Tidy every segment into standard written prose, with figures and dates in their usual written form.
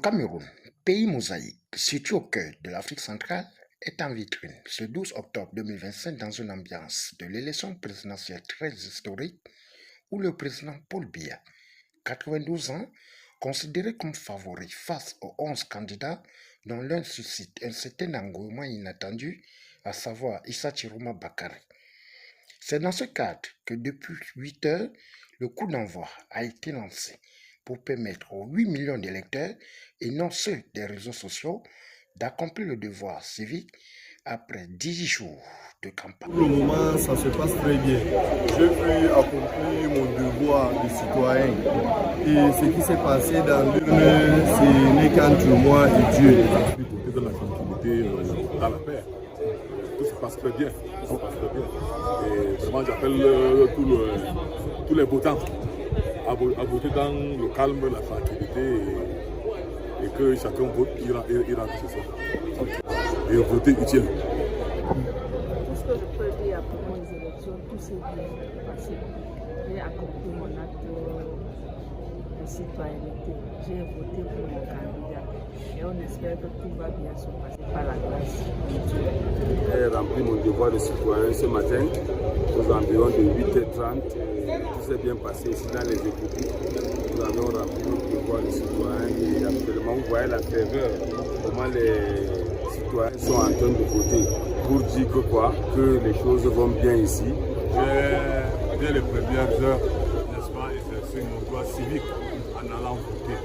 Cameroun, pays mosaïque, situé au cœur de l'Afrique centrale, est en vitrine ce 12 octobre 2025 dans une ambiance de l'élection présidentielle très historique où le président Paul Biya, 92 ans, considéré comme favori face aux 11 candidats dont l'un suscite un certain engouement inattendu, à savoir Issa Chiroma Bakary. C'est dans ce cadre que depuis 8 heures, le coup d'envoi a été lancé pour permettre aux 8 millions d'électeurs et non ceux des réseaux sociaux d'accomplir le devoir civique après 10 jours de campagne. Pour le moment, ça se passe très bien. Je veux accomplir mon devoir de citoyen. Et ce qui s'est passé dans l'urne, ce n'est qu'entre moi et Dieu. Je suis côté de la tranquillité dans la paix. Tout se passe très bien. Et vraiment, j'appelle tous les votants à voter dans le calme, la tranquillité et que chacun vote, il rentre chez soi. Et voter utile. Tout ce que je peux dire après les élections, tout s'est bien passé. J'ai accompli mon acte de citoyenneté. J'ai voté pour mon candidat. Et on espère que tout va bien se passer par la grâce de Dieu. J'ai rempli mon devoir de citoyen ce matin aux environs de 8h30. Tout s'est bien passé ici dans les écoutilles. Nous avons rempli notre devoir de citoyen et actuellement vous voyez la ferveur, comment les citoyens sont en train de voter pour dire que quoi, que les choses vont bien ici. Dès les premières heures, n'est-ce pas, exercer nos droits civiques en allant voter.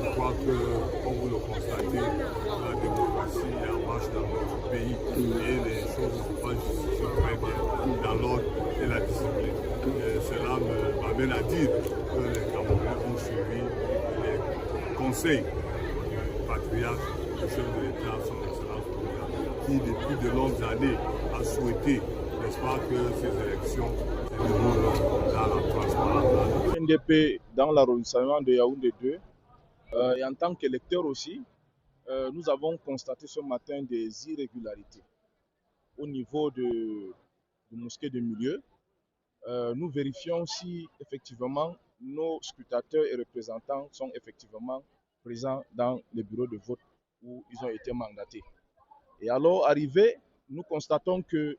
Je crois que, comme vous le constatez, la démocratie est en marche dans notre pays et les choses se passent très bien dans l'ordre et la discipline. Et cela m'amène à dire que les Camerounais ont suivi les conseils du patriarche, du chef de l'État, son excellence, qui depuis de longues années a souhaité, n'est-ce pas, que ces élections se déroulent dans la transparence. NDP dans l'arrondissement de Yaoundé 2, et en tant qu'électeur aussi, nous avons constaté ce matin des irrégularités au niveau de mosquée de milieu. Nous vérifions si effectivement nos scrutateurs et représentants sont effectivement présents dans les bureaux de vote où ils ont été mandatés. Et alors, arrivé, nous constatons que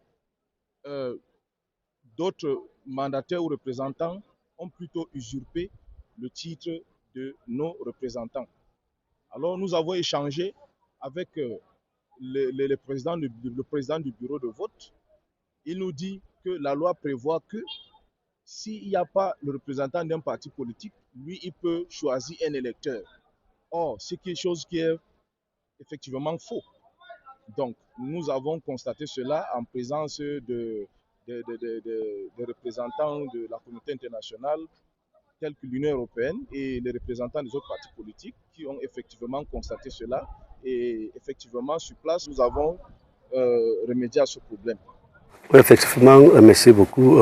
d'autres mandataires ou représentants ont plutôt usurpé le titre de nos représentants. Alors, nous avons échangé avec le président du bureau de vote. Il nous dit que la loi prévoit que s'il n'y a pas le représentant d'un parti politique, lui, il peut choisir un électeur. Or, c'est quelque chose qui est effectivement faux. Donc, nous avons constaté cela en présence des représentants de la communauté internationale, tels que l'Union européenne et les représentants des autres partis politiques qui ont effectivement constaté cela. Et effectivement, sur place, nous avons remédié à ce problème. Oui, effectivement, merci beaucoup.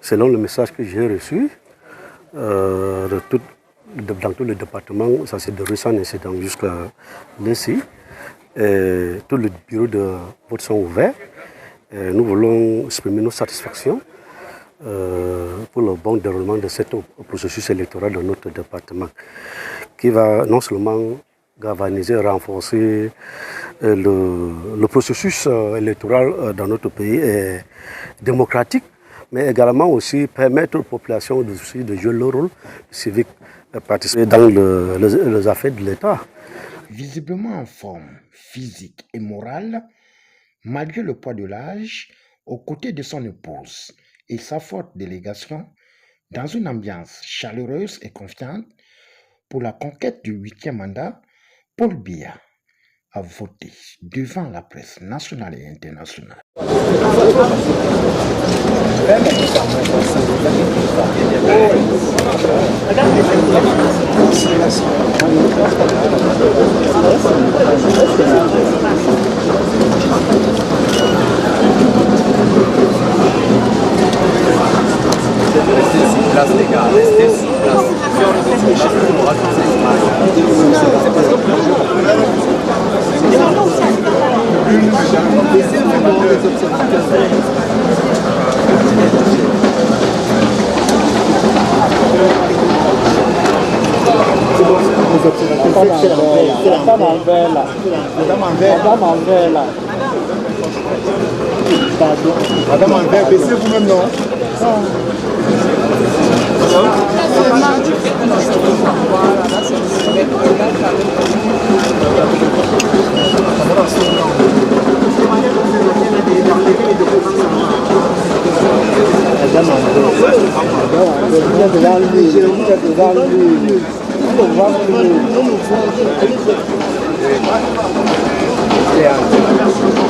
Selon le message que j'ai reçu, dans tout le département, ça s'est déroulé sans incident jusqu'à ici. Tous les bureaux de vote sont ouverts. Nous voulons exprimer nos satisfactions pour le bon déroulement de ce processus électoral dans notre département, qui va non seulement galvaniser, renforcer le processus électoral dans notre pays est démocratique, mais également aussi permettre aux populations de jouer leur rôle civique, participer dans les affaires de l'État. Visiblement en forme physique et morale, malgré le poids de l'âge, aux côtés de son épouse et sa forte délégation, dans une ambiance chaleureuse et confiante, pour la conquête du 8e mandat, Paul Biya a voté devant la presse nationale et internationale. Place les gars, restez sur place. Si on est sur le on va Vous observateurs Madame en vert, baissez vous-même, non?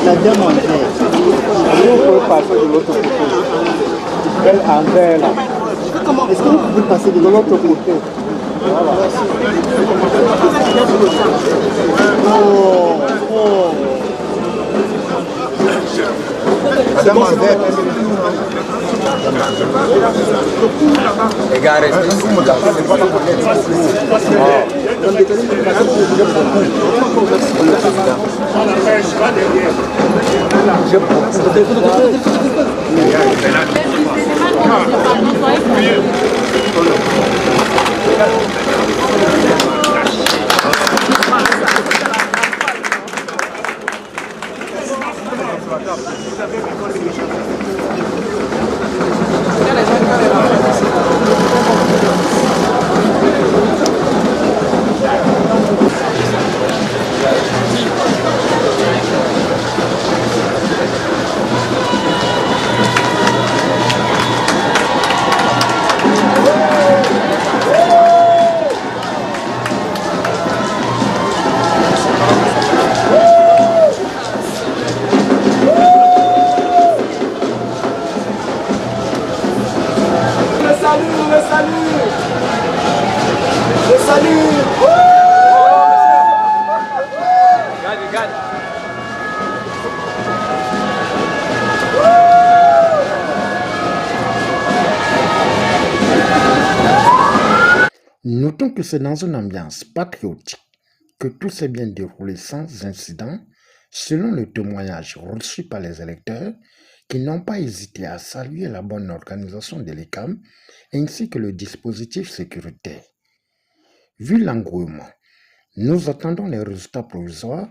La dame en vert. Vous pouvez passer de l'autre côté. Elle en vert là. Est-ce que vous pouvez passer de l'autre côté? Voilà. Madame en vert. Les gars, Notons que c'est dans une ambiance patriotique que tout s'est bien déroulé sans incident, selon le témoignage reçu par les électeurs qui n'ont pas hésité à saluer la bonne organisation de l'ECAM ainsi que le dispositif sécuritaire. Vu l'engouement, nous attendons les résultats provisoires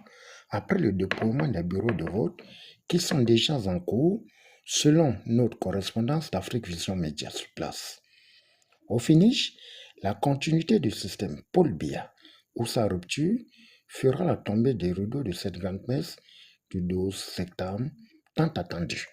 après le déploiement des bureaux de vote qui sont déjà en cours selon notre correspondance d'Afrique Vision Média sur place. Au finish, la continuité du système Paul Biya ou sa rupture fera la tombée des rideaux de cette grande messe du 12 septembre tant attendue.